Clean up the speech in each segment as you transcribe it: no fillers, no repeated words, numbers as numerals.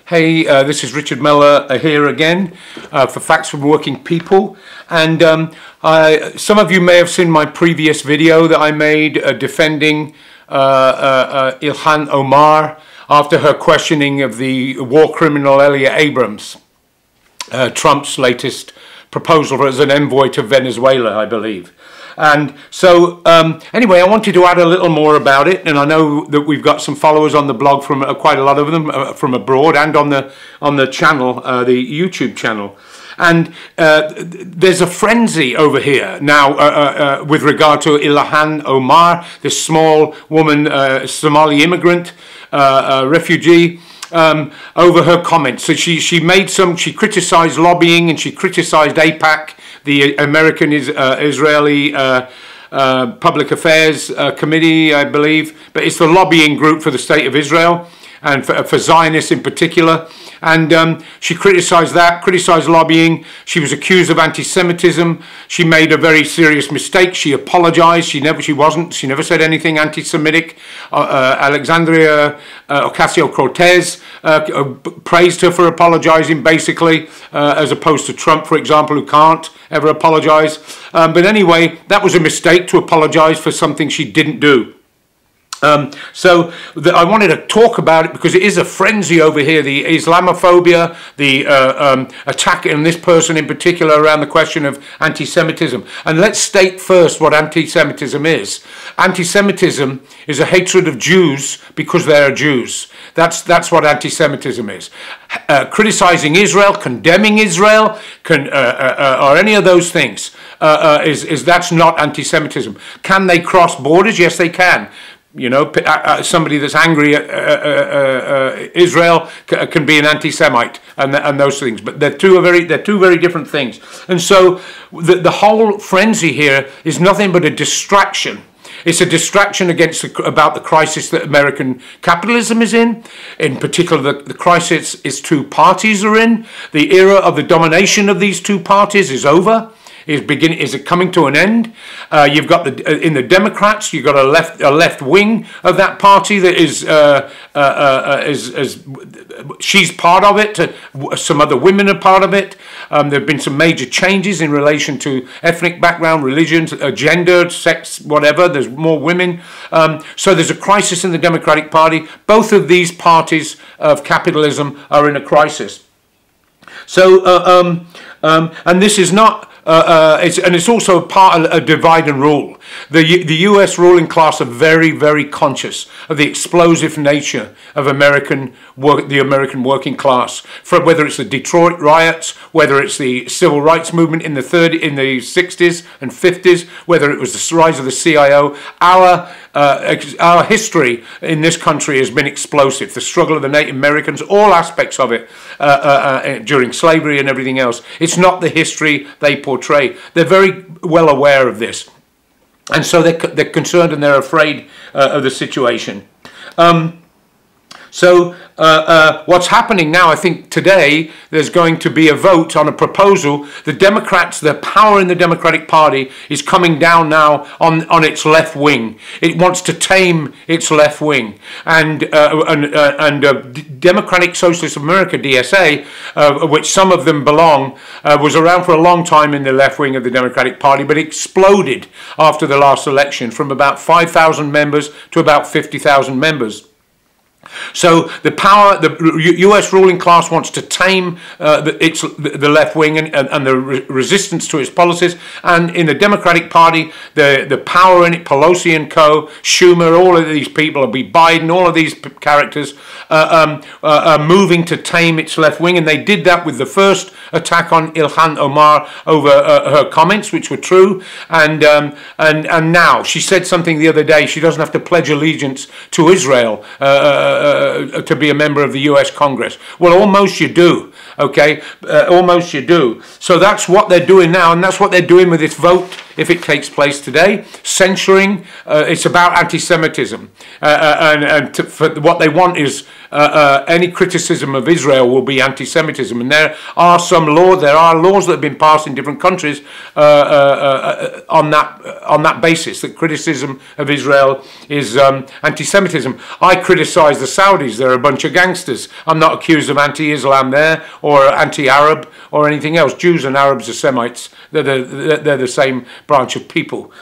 Hey, this is Richard Miller here again for Facts from Working People. And some of you may have seen my previous video that I made defending Ilhan Omar after her questioning of the war criminal Elliot Abrams, Trump's latest proposal as an envoy to Venezuela, I believe. And so, anyway, I wanted to add a little more about it, and I know that we've got some followers on the blog from quite a lot of them from abroad, and on the channel, the YouTube channel. And there's a frenzy over here now with regard to Ilhan Omar, this small woman, Somali immigrant, refugee. Over her comments. So she criticized lobbying, and she criticized AIPAC, the American Israeli Public Affairs Committee, I believe, but it's the lobbying group for the state of Israel and for Zionists in particular. And she criticized that, criticized lobbying. She was accused of anti-Semitism. She made a very serious mistake. She apologized. She never said anything anti-Semitic. Alexandria, Ocasio-Cortez praised her for apologizing, basically, as opposed to Trump, for example, who can't ever apologize. But anyway, that was a mistake to apologize for something she didn't do. I wanted to talk about it because it is a frenzy over here, the Islamophobia, the attack on this person in particular around the question of anti-Semitism. And let's state first what anti-Semitism is. Anti-Semitism is a hatred of Jews because they are Jews. That's what anti-Semitism is. Criticizing Israel, condemning Israel, or any of those things, that's not anti-Semitism. Can they cross borders? Yes, they can. You know, somebody that's angry at Israel can be an anti-Semite and those things, but they're two very different things. And so the whole frenzy here is nothing but a distraction. It's a distraction about the crisis that American capitalism is in. In particular, the crisis is two parties are in. The era of the domination of these two parties is over. Is it coming to an end? You've got in the Democrats, you've got a left wing of that party that she's part of it. Some other women are part of it. There have been some major changes in relation to ethnic background, religion, gender, sex, whatever. There's more women. So there's a crisis in the Democratic Party. Both of these parties of capitalism are in a crisis. So, and this is not. It's also a part of a divide and rule. The U.S. ruling class are very, very conscious of the explosive nature of the American working class. Whether it's the Detroit riots, whether it's the civil rights movement in the 60s and 50s, whether it was the rise of the CIO, our history in this country has been explosive. The struggle of the Native Americans, all aspects of it during slavery and everything else. It's not the history they portray. They're very well aware of this. And so they're concerned and they're afraid of the situation. What's happening now, I think today, there's going to be a vote on a proposal. The Democrats, the power in the Democratic Party is coming down now on its left wing. It wants to tame its left wing. And Democratic Socialists of America, DSA, which some of them belong, was around for a long time in the left wing of the Democratic Party, but exploded after the last election from about 5,000 members to about 50,000 members. So the U.S. ruling class wants to tame the left wing and the resistance to its policies. And in the Democratic Party, the power in it, Pelosi and co, Schumer, all of these people, Biden, all of these characters are moving to tame its left wing. And they did that with the first attack on Ilhan Omar over her comments, which were true. And now she said something the other day. She doesn't have to pledge allegiance to Israel to be a member of the US Congress. Well, almost you do, okay? Almost you do. So that's what they're doing now, and that's what they're doing with this vote, if it takes place today, censuring. It's about anti-Semitism. What they want is any criticism of Israel will be anti-Semitism. And there are laws that have been passed in different countries on that basis, that criticism of Israel is anti-Semitism. I criticize criticize the Saudis. They're a bunch of gangsters. I'm not accused of anti-Islam there or anti-Arab or anything else. Jews and Arabs are Semites. They're the same branch of people.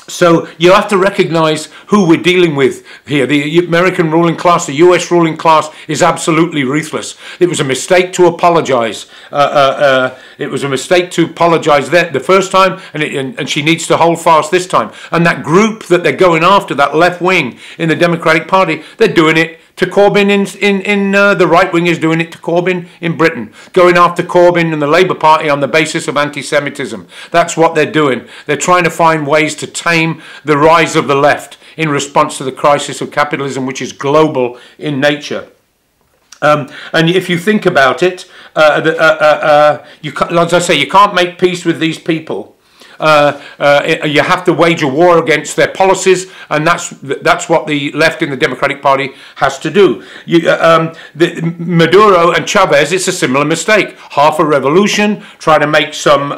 So you have to recognize who we're dealing with here. The American ruling class, the US ruling class, is absolutely ruthless. It was a mistake to apologize. It was a mistake to apologize the first time, and she needs to hold fast this time. And that group that they're going after, that left wing in the Democratic Party, they're doing it to Corbyn the right wing is doing it to Corbyn in Britain, going after Corbyn and the Labour Party on the basis of anti-Semitism. That's what they're doing. They're trying to find ways to tame the rise of the left in response to the crisis of capitalism, which is global in nature. And if you think about it, as I say, you can't make peace with these people. You have to wage a war against their policies, and that's what the left in the Democratic Party has to do. Maduro and Chavez, it's a similar mistake. Half a revolution, try to make some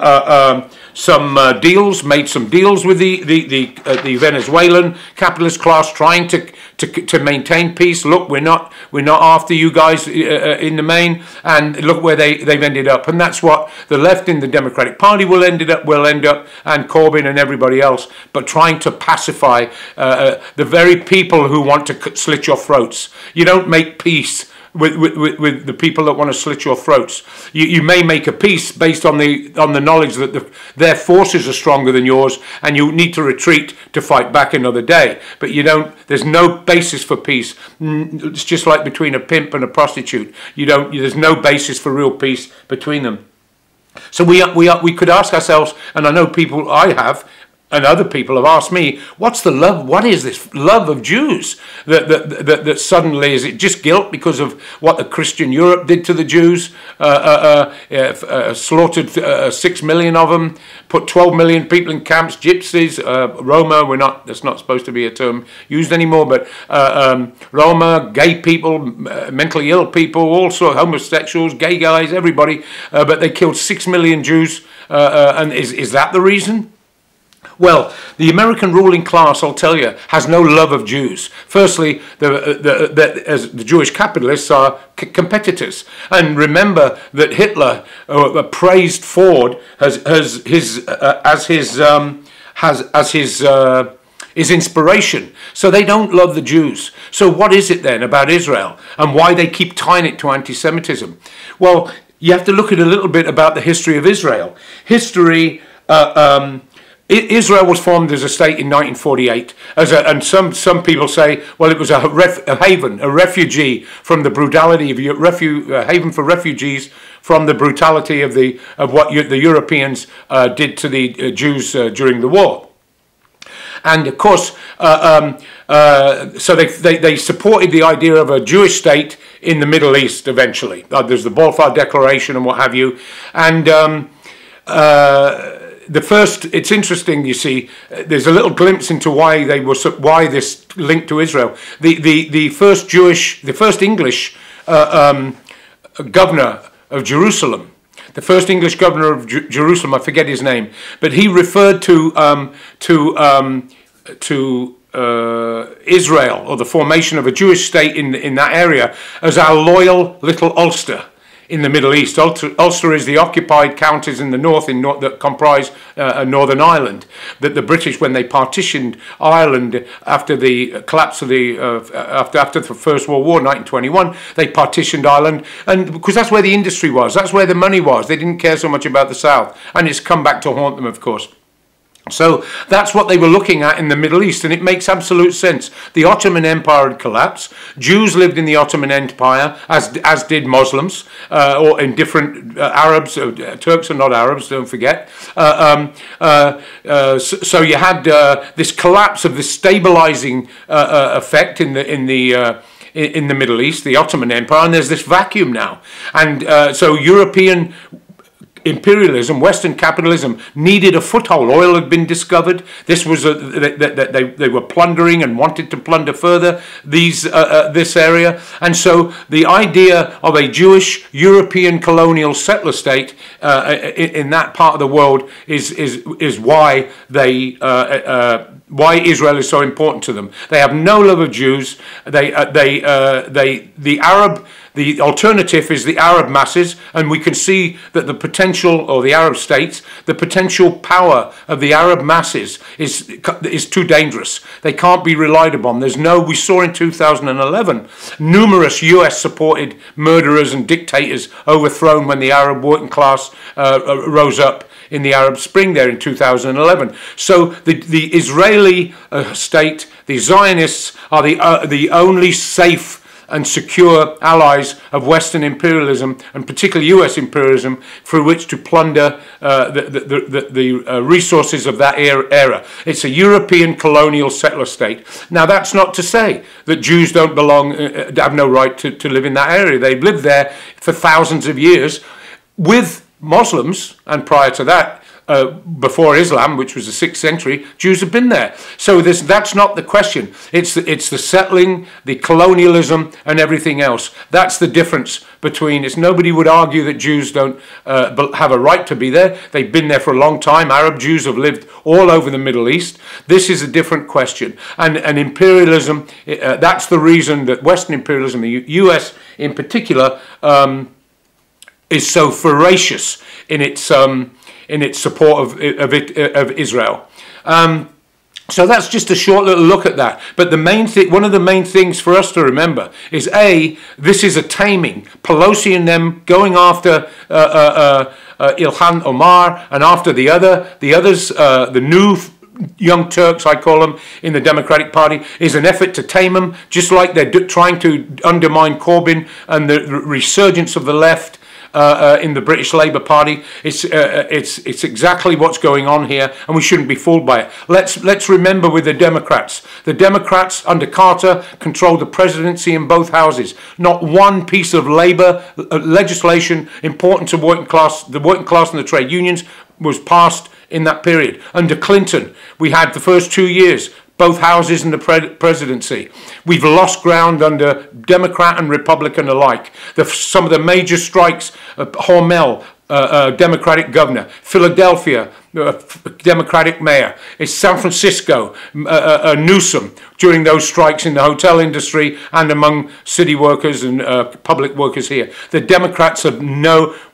deals, made some deals with the Venezuelan capitalist class, trying to maintain peace. Look, we're not after you guys in the main, and look where they've ended up. And that's what the left in the Democratic Party will end up, and Corbyn and everybody else, but trying to pacify the very people who want to slit your throats. You don't make peace with the people that want to slit your throats. You may make a peace based on the knowledge that their forces are stronger than yours, and you need to retreat to fight back another day. But you don't. There's no basis for peace. It's just like between a pimp and a prostitute. There's no basis for real peace between them. So we could ask ourselves, and I know people I have, and other people have asked me, what's the love? What is this love of Jews that suddenly, is it just guilt because of what the Christian Europe did to the Jews? Slaughtered 6 million of them, put 12 million people in camps, gypsies, Roma. That's not supposed to be a term used anymore, but Roma, gay people, mentally ill people, all sorts, homosexuals, gay guys, everybody. But they killed 6 million Jews, and is that the reason? Well, the American ruling class, I'll tell you, has no love of Jews. Firstly, as the Jewish capitalists are competitors. And remember that Hitler praised Ford as his inspiration. So they don't love the Jews. So what is it then about Israel, and why they keep tying it to anti-Semitism? Well, you have to look at a little bit about the history of Israel. Israel was formed as a state in 1948, and some people say, well, it was a haven, a refugee from the brutality of haven for refugees from the brutality of what the Europeans did to the Jews during the war. And of course, so they supported the idea of a Jewish state in the Middle East eventually. There's the Balfour Declaration and what have you, and. It's interesting, you see, there's a little glimpse into why this link to Israel. The first English governor of Jerusalem, I forget his name, but he referred to Israel, or the formation of a Jewish state in that area, as our loyal little Ulster in the Middle East. Ulster is the occupied counties in the north that comprise Northern Ireland. That the British, when they partitioned Ireland after the collapse of after the First World War, 1921, they partitioned Ireland, and because that's where the industry was, that's where the money was. They didn't care so much about the South, and it's come back to haunt them, of course. So that's what they were looking at in the Middle East, and it makes absolute sense. The Ottoman Empire had collapsed. Jews lived in the Ottoman Empire, as did Muslims, or in different Arabs. Turks are not Arabs, don't forget. So you had this collapse of this stabilizing effect in the Middle East, the Ottoman Empire, and there's this vacuum now, and so European imperialism, Western capitalism, needed a foothold. Oil had been discovered. This was they were plundering and wanted to plunder further this area, and so the idea of a Jewish European colonial settler state in that part of the world is why they why Israel is so important to them. They have no love of Jews. The alternative is the Arab masses, and we can see that the potential, or the Arab states, the potential power of the Arab masses is too dangerous. They can't be relied upon. We saw in 2011 numerous US-supported murderers and dictators overthrown when the Arab working class rose up in the Arab Spring there in 2011. So the Israeli state, the Zionists, are the only safe and secure allies of Western imperialism, and particularly US imperialism, through which to plunder the resources of that era. It's a European colonial settler state. Now, that's not to say that Jews don't belong, have no right to live in that area. They've lived there for thousands of years with Muslims, and prior to that, before Islam, which was the 6th century, Jews have been there. So that's not the question. It's the settling, the colonialism, and everything else. That's the difference between. Nobody would argue that Jews don't have a right to be there. They've been there for a long time. Arab Jews have lived all over the Middle East. This is a different question. And imperialism, that's the reason that Western imperialism, the US in particular, is so voracious in its support of Israel. So that's just a short little look at that. But one of the main things for us to remember is this is a taming. Pelosi and them going after Ilhan Omar and after the others, the new young Turks, I call them, in the Democratic Party, is an effort to tame them, just like they're trying to undermine Corbyn and the resurgence of the left in the British Labour Party. It's exactly what's going on here, and we shouldn't be fooled by it. Let's remember with the Democrats under Carter controlled the presidency in both houses. Not one piece of Labour legislation important to the working class and the trade unions was passed in that period. Under Clinton, we had the first 2 years, both houses in the presidency. We've lost ground under Democrat and Republican alike. Some of the major strikes, Hormel, Democratic governor, Philadelphia, Democratic mayor, it's San Francisco, Newsom, during those strikes in the hotel industry and among city workers and public workers here. The Democrats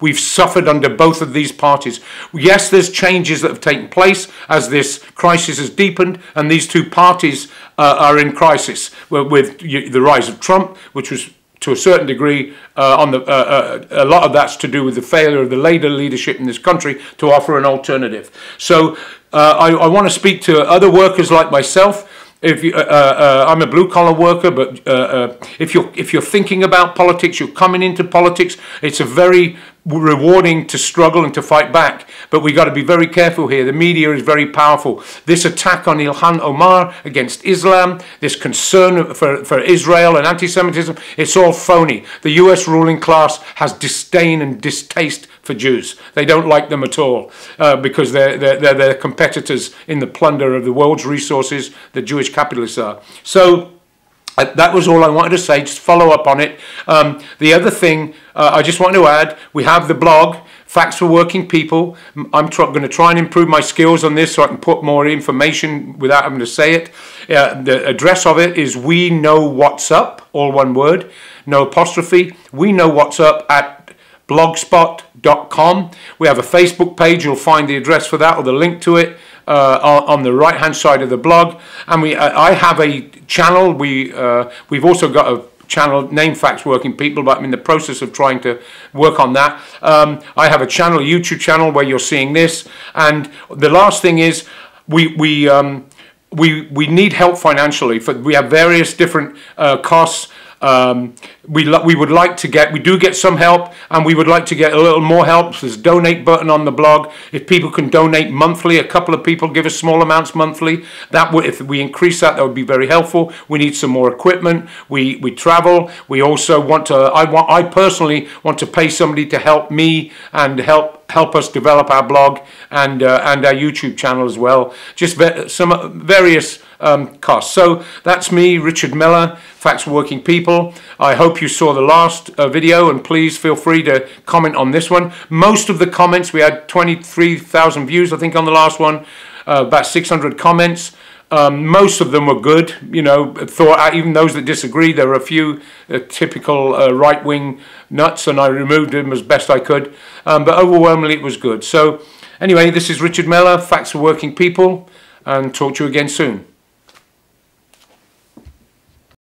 we've suffered under both of these parties. Yes, there's changes that have taken place as this crisis has deepened, and these two parties are in crisis with the rise of Trump, which was to a certain degree, a lot of that's to do with the failure of the Labour leadership in this country to offer an alternative. So I want to speak to other workers like myself. I'm a blue-collar worker, but if you're thinking about politics, you're coming into politics, it's a very rewarding to struggle and to fight back. But we got to be very careful here. The media is very powerful. This attack on Ilhan Omar against Islam, this concern for Israel and anti-Semitism, it's all phony. The US ruling class has disdain and distaste for Jews. They don't like them at all because they're their competitors in the plunder of the world's resources, the Jewish capitalists are. So that was all I wanted to say, just follow up on it. The other thing I just want to add, we have the blog, Facts for Working People. I'm going to try and improve my skills on this so I can put more information without having to say it. The address of it is We Know What's Up, all one word, no apostrophe. We Know What's Up at blogspot.com. We have a Facebook page. You'll find the address for that or the link to it on the right hand side of the blog. And I have a channel. We've also got a channel named Facts Working People, but I'm in the process of trying to work on that. I have a channel, a YouTube channel, where you're seeing this. And the last thing is we need help financially. We have various different costs. We do get some help, and we would like to get a little more help. There's a donate button on the blog. If people can donate monthly, a couple of people give us small amounts monthly. If we increase that would be very helpful. We need some more equipment. We travel. We also want to. I personally want to pay somebody to help me and help us develop our blog and our YouTube channel as well. Just some various costs. So that's me, Richard Miller, Facts for Working People. I hope you saw the last video, and please feel free to comment on this one. Most of the comments, we had 23,000 views I think on the last one, about 600 comments. Most of them were good, you know, even those that disagreed. There were a few typical right-wing nuts, and I removed them as best I could. But overwhelmingly it was good. So anyway, this is Richard Mellor, Facts for Working People, and talk to you again soon.